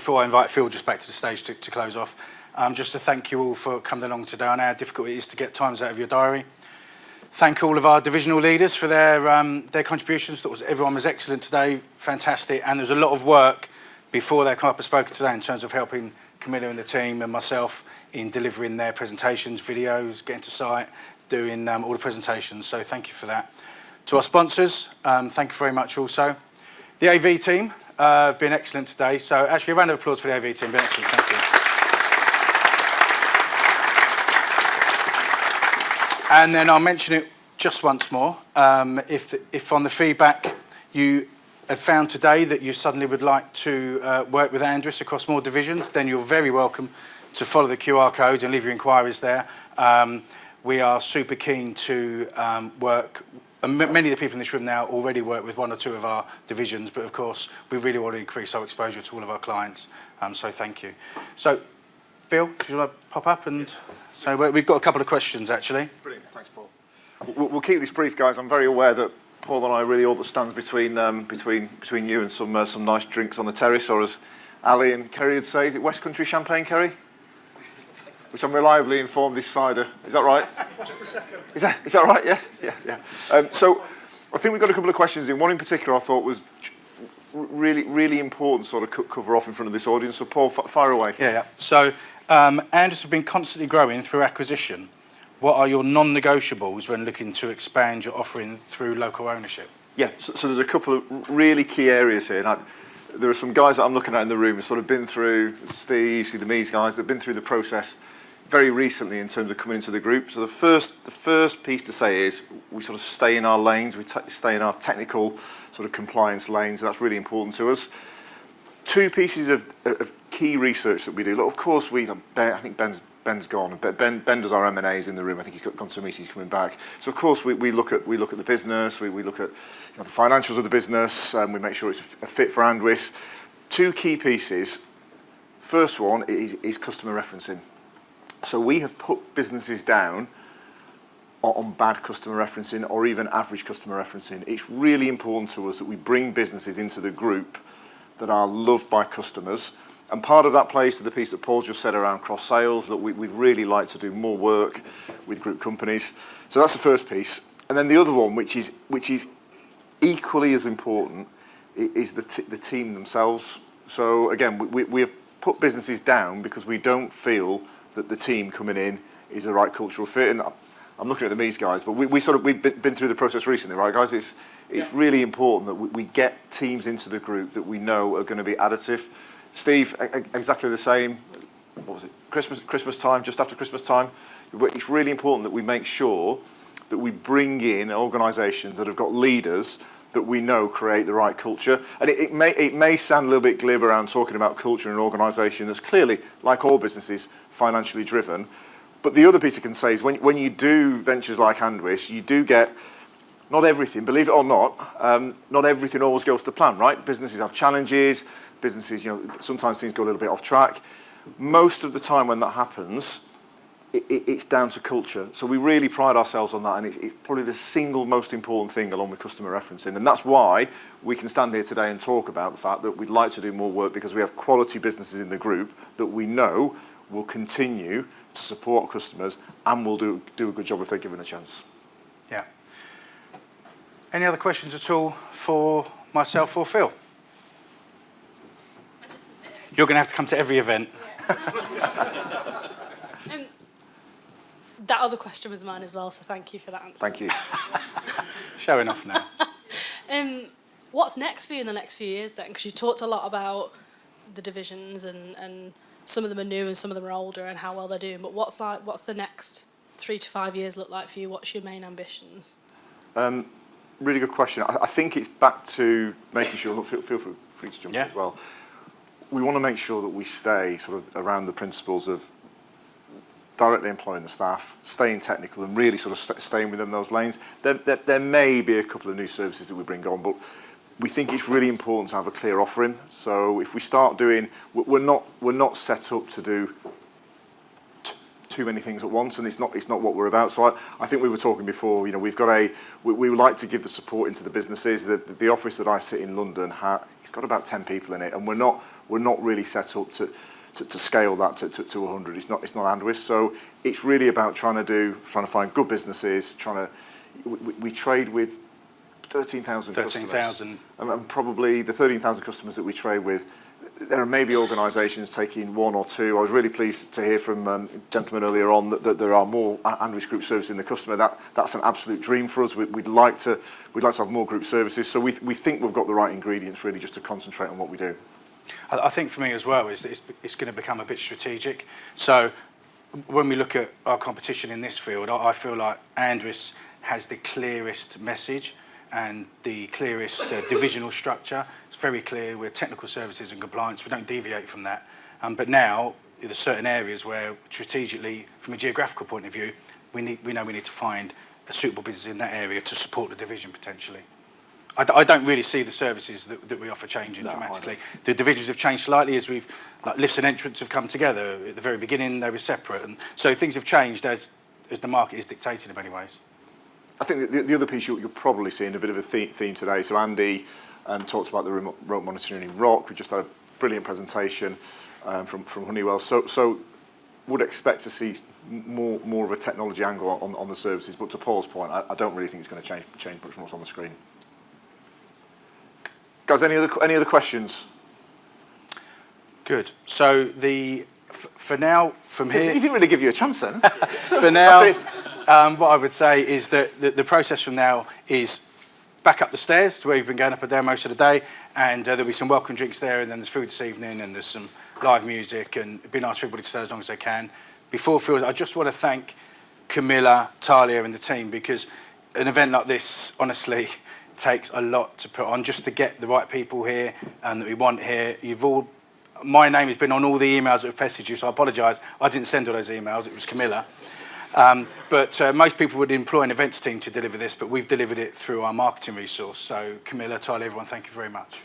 before I invite Phil just back to the stage to close off, just to thank you all for coming along today. I know how difficult it is to get times out of your diary. Thank all of our divisional leaders for their contributions. Everyone was excellent today, fantastic, and there's a lot of work before they come up and spoken today in terms of helping Camilla and the team and myself in delivering their presentations, videos, getting to site, doing all the presentations. So thank you for that. To our sponsors, thank you very much also. The AV team have been excellent today. So actually a round of applause for the AV team. Been excellent, thank you. And then I'll mention it just once more. If on the feedback you have found today that you suddenly would like to work with Andwis across more divisions, then you're very welcome to follow the QR code and leave your inquiries there. We are super keen to work. Many of the people in this room now already work with one or two of our divisions, but of course we really want to increase our exposure to all of our clients. So thank you. So Phil, do you want to pop up? And so we've got a couple of questions actually. Brilliant, thanks Paul. We'll keep this brief, guys. I'm very aware that Paul and I really all that stands between you and some nice drinks on the terrace, or as Ali and Kerry would say, is it West Country champagne, Kerry? Which I'm reliably informed is cider. Is that right? Is that right? Yeah. So I think we've got a couple of questions in. One in particular I thought was really important, sort of cover off in front of this audience. So Paul, fire away. Yeah. So Andwis have been constantly growing through acquisition. What are your non-negotiables when looking to expand your offering through local ownership? Yeah, so there's a couple of really key areas here. And there are some guys that I'm looking at in the room who've sort of been through, Steve, the Mees guys, they've been through the process very recently in terms of coming into the group. So the first piece to say is we sort of stay in our lanes, we stay in our technical sort of compliance lanes. That's really important to us. Two pieces of key research that we do. Look, of course, I think Ben's gone, but Ben does our M&As in the room. I think he's gone to a meeting, he's coming back. So of course we look at the business, we look at the financials of the business, and we make sure it's a fit for Andwis. Two key pieces. First one is customer referencing. So we have put businesses down on bad customer referencing or even average customer referencing. It's really important to us that we bring businesses into the group that are loved by customers. And part of that plays to the piece that Paul just said around cross-sales, that we'd really like to do more work with group companies. So that's the first piece. And then the other one, which is equally as important, is the team themselves. So again, we have put businesses down because we don't feel that the team coming in is the right cultural fit. And I'm looking at the Mees guys, but we've been through the process recently, right, guys? It's really important that we get teams into the group that we know are going to be additive. Steve, exactly the same. What was it? Christmas time, just after Christmas time. It's really important that we make sure that we bring in organisations that have got leaders that we know create the right culture. And it may sound a little bit glib around talking about culture in an organisation that's clearly, like all businesses, financially driven. But the other piece I can say is when you do ventures like Andwis, you do get, not everything, believe it or not everything always goes to plan, right? Businesses have challenges. Businesses, sometimes things go a little bit off track. Most of the time when that happens, it's down to culture. So we really pride ourselves on that, and it's probably the single most important thing along with customer referencing. And that's why we can stand here today and talk about the fact that we'd like to do more work, because we have quality businesses in the group that we know will continue to support customers and will do a good job if they're given a chance. Yeah. Any other questions at all for myself or Phil? You're going to have to come to every event. That other question was mine as well, so thank you for that answer. Thank you. Showing off now. What's next for you in the next few years then? Because you talked a lot about the divisions and some of them are new and some of them are older and how well they're doing. But what's the next 3 to 5 years look like for you? What's your main ambitions? Really good question. I think it's back to making sure, feel free to jump in as well. We want to make sure that we stay sort of around the principles of directly employing the staff, staying technical and really sort of staying within those lanes. There may be a couple of new services that we bring on, but we think it's really important to have a clear offering. So if we start doing, we're not set up to do too many things at once, and it's not what we're about. So I think we were talking before, you know, we would like to give the support into the businesses. The office that I sit in London, it's got about 10 people in it, and we're not really set up to scale that to 100. It's not andwis. So it's really about trying to find good businesses, we trade with 13,000 customers. 13,000. And probably the 13,000 customers that we trade with, there are maybe organisations taking one or two. I was really pleased to hear from a gentleman earlier on that there are more andwis group services in the customer. That's an absolute dream for us. We'd like to have more group services. So we think we've got the right ingredients really just to concentrate on what we do. I think for me as well is that it's going to become a bit strategic. So when we look at our competition in this field, I feel like andwis has the clearest message and the clearest divisional structure. It's very clear. We're technical services and compliance. We don't deviate from that. But now there's certain areas where strategically, from a geographical point of view, we know we need to find a suitable business in that area to support the division potentially. I don't really see the services that we offer changing dramatically. The divisions have changed slightly as lifts and entrance have come together. At the very beginning, they were separate. And so things have changed as the market is dictated in many ways. I think the other piece you're probably seeing a bit of a theme today. So Andy talked about the remote monitoring in Rock. We just had a brilliant presentation from Honeywell. So would expect to see more of a technology angle on the services. But to Paul's point, I don't really think it's going to change much from what's on the screen. Guys, any other questions? Good. So for now, from here... He didn't really give you a chance then. For now, what I would say is that the process from now is back up the stairs to where you've been going up and down most of the day, and there'll be some welcome drinks there, and then there's food this evening, and there's some live music, and it'd be nice for everybody to stay as long as they can. Before Phil, I just want to thank Camilla, Talia and the team, because an event like this, honestly, takes a lot to put on just to get the right people here and that we want here. My name has been on all the emails that have pestered you, so I apologise. I didn't send all those emails, it was Camilla. But most people would employ an events team to deliver this, but we've delivered it through our marketing resource. So Camilla, Tyler, everyone, thank you very much.